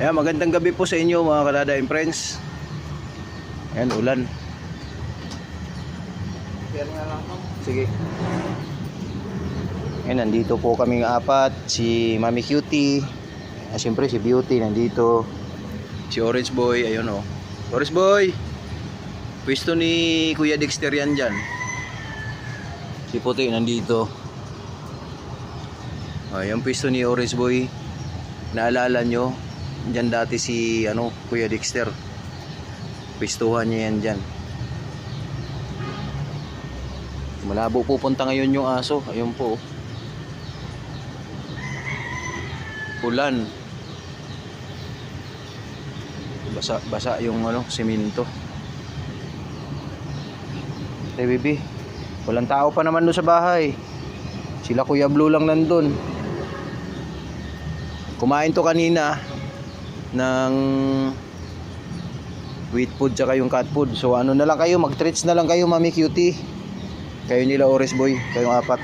Ayan, magandang gabi po sa inyo mga kadada and friends. Ayan, ulan. Sige. Ayan, nandito po kaming apat. Si Mami Cutie. Siyempre si Beauty nandito. Si Orange Boy, ayun o. Orange Boy! Pwesto ni Kuya Dexter yan dyan. Si Puti nandito. Ayan, pwesto ni Orange Boy. Naalala nyo? Diyan dati si Kuya Dexter. Pistuhan niya yan dyan. Malabo pupunta ngayon yung aso. Ayun po. Ulan. Basa yung semento. Hey baby, walang tao pa naman doon sa bahay. Sila Kuya Blue lang nandun. Kumain to kanina ng wheat food tsaka yung cat food. So na lang kayo, mag-treats na lang kayo Mami Cutie. Kayo nila Orange Boy, kayong apat.